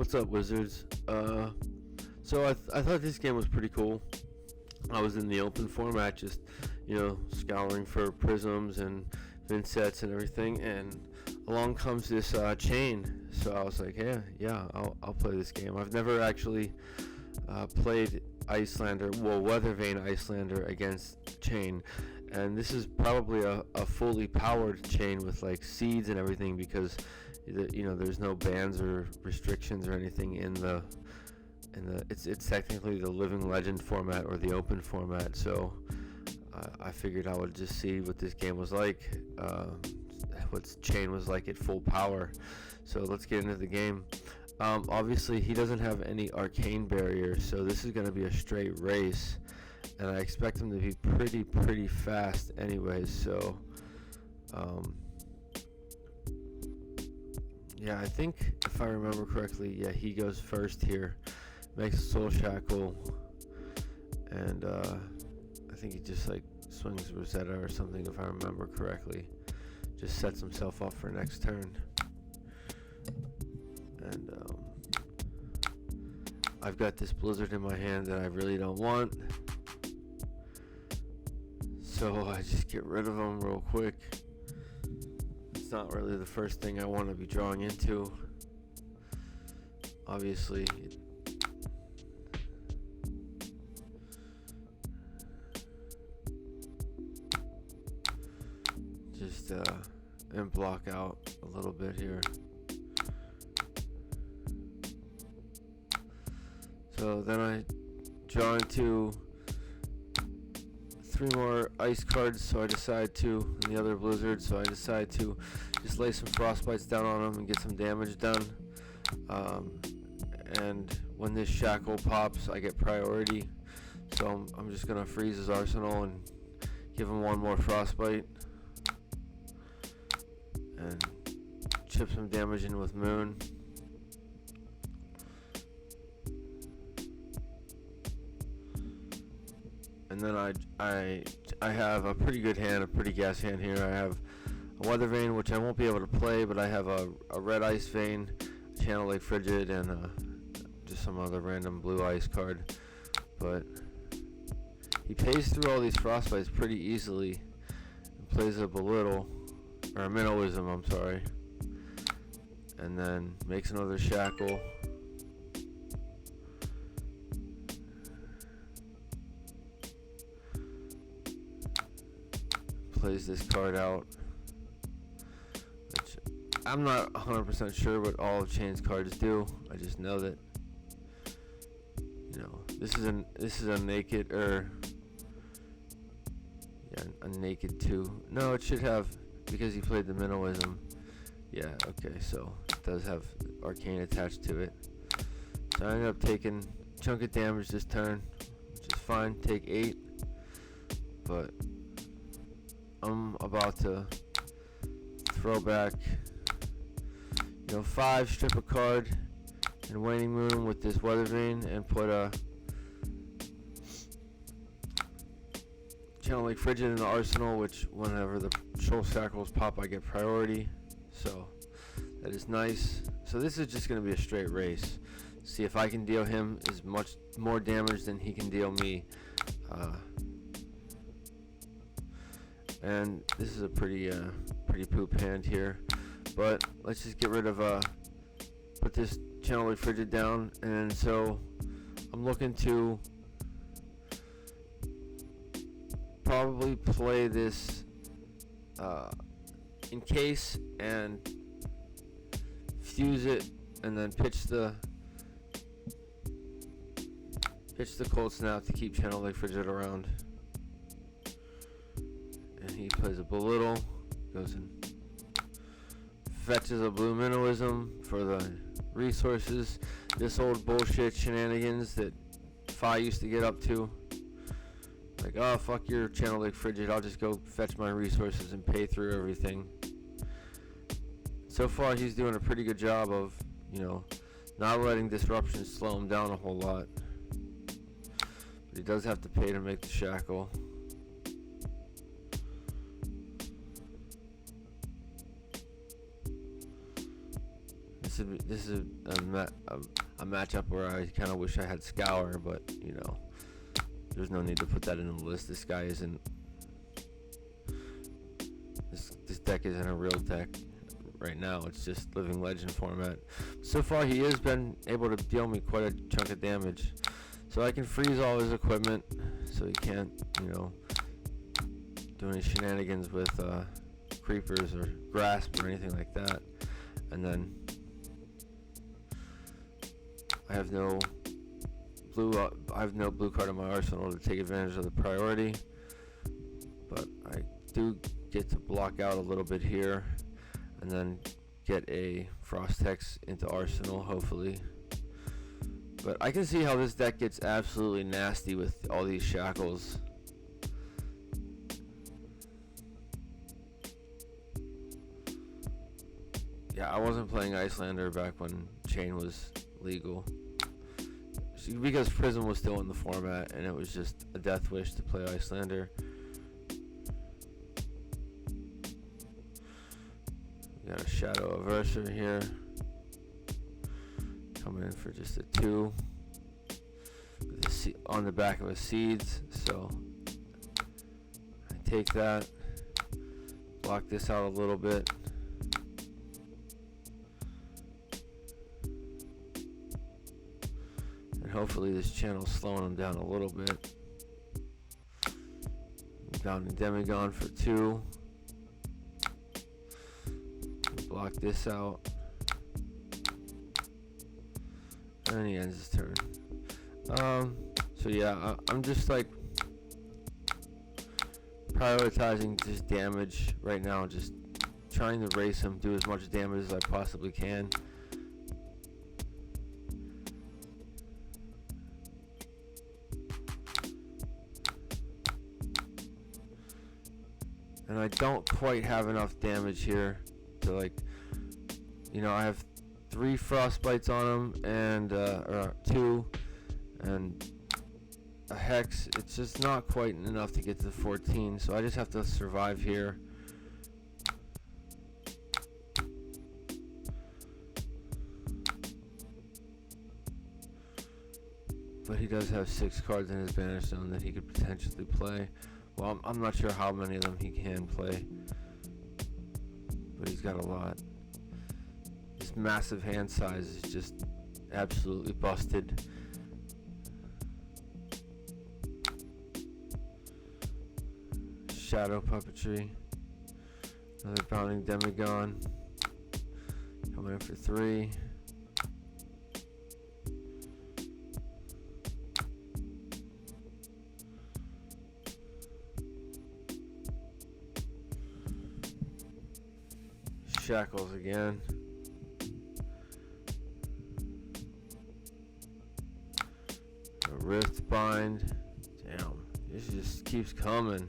What's up, Wizards? So I thought this game was pretty cool. I was in the open format, just scouring for prisms and vinsets and everything, and along comes this Chane. So I was like, yeah, I'll play this game. I've never actually played Weathervane Icelander against Chane, and this is probably a fully powered Chane with like seeds and everything, because there's no bans or restrictions or anything in the it's technically the Living Legend format or the open format. So I figured I would just see what this game was like, what Chane was like at full power. So let's get into the game. Obviously he doesn't have any arcane barriers, so this is going to be a straight race, and I expect him to be pretty fast anyways. So yeah, I think if I remember correctly, he goes first here, makes a soul shackle, and I think he just like swings Rosetta or something, if I remember correctly. Just sets himself up for next turn. And I've got this Blizzard in my hand that I really don't want, so I just get rid of him real quick. It's not really the first thing I want to be drawing into. Obviously, just and block out a little bit here. So then I draw into 3 more ice cards, so I decide to, and the other Blizzard, so I decide to just lay some Frostbites down on him and get some damage done. And when this shackle pops, I get priority, so I'm just going to freeze his arsenal and give him 1 more Frostbite and chip some damage in with Moon. And then I have a pretty good hand, a pretty gas hand here. I have a Weather Vane, which I won't be able to play, but I have a Red Ice Vane, Channel Lake Frigid, and just some other random blue ice card. But he pays through all these Frostbites pretty easily and plays a Belittle, or a Minnowism, I'm sorry, and then makes another Shackle. Plays this card out, which I'm not 100% sure what all of Chane's cards do. I just know that this is a naked, or a naked 2. No, it should have, because he played the Minnowism. Yeah, okay, so it does have arcane attached to it. So I ended up taking a chunk of damage this turn, which is fine. Take 8, but I'm about to throw back 5, strip a card, and Waning Moon with this Weather Vane, and put a Channel Lake Frigid in the arsenal, which whenever the Soul Shackles pop, I get priority. So that is nice. So this is just going to be a straight race. See if I can deal him as much more damage than he can deal me. And this is a pretty poop hand here, but let's just get rid of put this Channel Lake Frigid down, and so I'm looking to probably play this encase and fuse it, and then pitch the Cold Snap to keep Channel Lake Frigid around. And he plays a Belittle, goes and fetches a blue Minnowism for the resources. This old bullshit shenanigans that Fi used to get up to. Like, oh, fuck your Channel Lake Frigid, I'll just go fetch my resources and pay through everything. So far, he's doing a pretty good job of, not letting disruption slow him down a whole lot. But he does have to pay to make the Shackle. This is a a matchup where I kind of wish I had Scour, but you know, there's no need to put that in the list. This guy isn't. This deck isn't a real deck right now. It's just Living Legend format. So far, he has been able to deal me quite a chunk of damage. So I can freeze all his equipment, so he can't, you know, do any shenanigans with creepers or grasp or anything like that. And then I have no blue card in my arsenal to take advantage of the priority, but I do get to block out a little bit here, and then get a Frost Hex into arsenal, hopefully. But I can see how this deck gets absolutely nasty with all these shackles. Yeah, I wasn't playing Icelander back when Chane was legal, because Prism was still in the format, and it was just a death wish to play Icelander. We got a Shadow Averser here, coming in for just a 2 with on the back of a Seeds. So I take that, block this out a little bit. And hopefully this channel's slowing him down a little bit. Down to Demigon for 2. Block this out. And he ends his turn. So yeah, I'm just like prioritizing just damage right now, just trying to race him, do as much damage as I possibly can. And I don't quite have enough damage here to, like, you know, I have 3 Frostbites on him, and or 2, and a Hex. It's just not quite enough to get to 14, so I just have to survive here. But he does have 6 cards in his Banish Zone that he could potentially play. Well, I'm not sure how many of them he can play, but he's got a lot. This massive hand size is just absolutely busted. Shadow Puppetry. Another Bounding Demigon. Coming in for 3. Shackles again. A Rift Bind. Damn, this just keeps coming.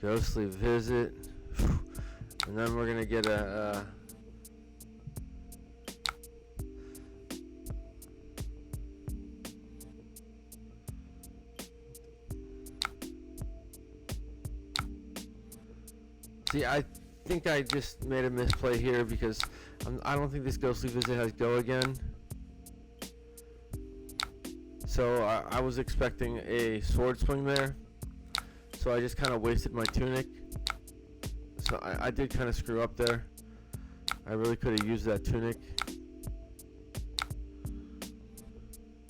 Ghostly Visit. And then we're gonna get a see, I think I just made a misplay here because I don't think this Ghostly Visit has Go again. So I was expecting a Sword Swing there. So I just kind of wasted my Tunic. So I did kind of screw up there. I really could have used that Tunic.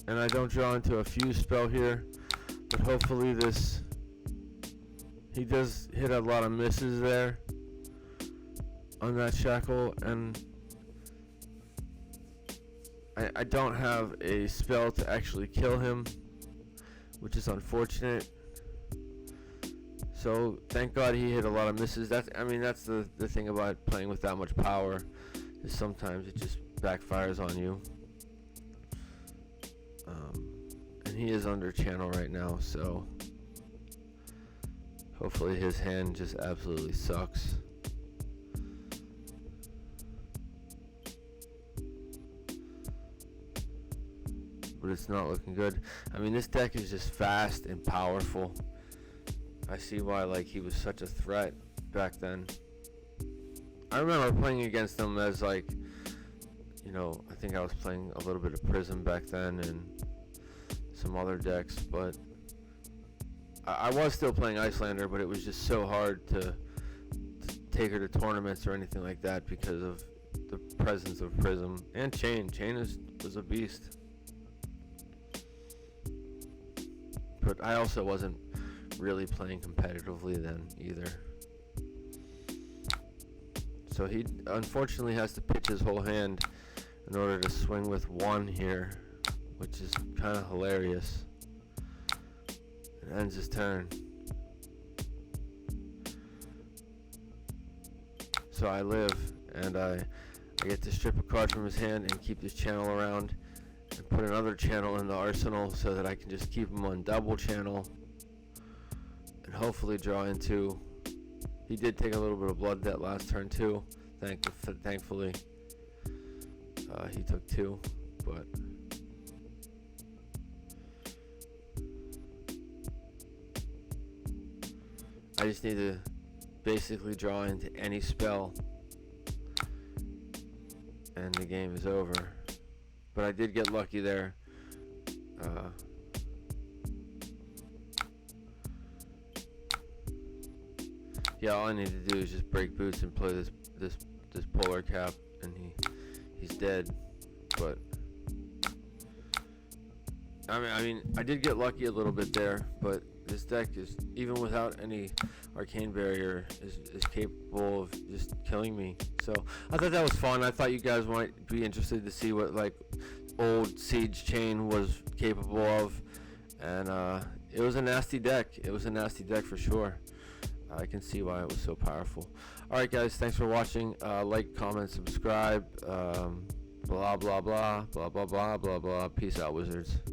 And I don't draw into a Fuse spell here. But hopefully this... He does hit a lot of misses there on that Shackle, and I don't have a spell to actually kill him, which is unfortunate. So thank God he hit a lot of misses. That's the thing about playing with that much power, is sometimes it just backfires on you. And he is under channel right now, so hopefully his hand just absolutely sucks. But but it's not looking good. I mean, this deck is just fast and powerful. I see why like he was such a threat back then. I remember playing against him as like, you know, I think I was playing a little bit of Prism back then and some other decks, but I was still playing Icelander, but it was just so hard to take her to tournaments or anything like that because of the presence of Prism and Chane. Chane was a beast. But I also wasn't really playing competitively then either. So he unfortunately has to pitch his whole hand in order to swing with one here, which is kind of hilarious. It ends his turn. So I live, and I get to strip a card from his hand and keep this channel around and put another channel in the arsenal so that I can just keep him on double channel and hopefully draw into. He did take a little bit of blood that last turn too. Thankfully, he took 2, but I just need to basically draw into any spell and the game is over. But I did get lucky there. Yeah, all I need to do is just break boots and play this polar cap, and he's dead. But I mean, I did get lucky a little bit there, but this deck is, even without any arcane barrier, is capable of just killing me. So I thought that was fun. I thought you guys might be interested to see what like old Siege Chane was capable of, and it was a nasty deck. It was a nasty deck for sure. I can see why it was so powerful. Alright guys, thanks for watching. Like, comment, subscribe, blah blah blah, blah blah blah blah blah. Peace out, wizards.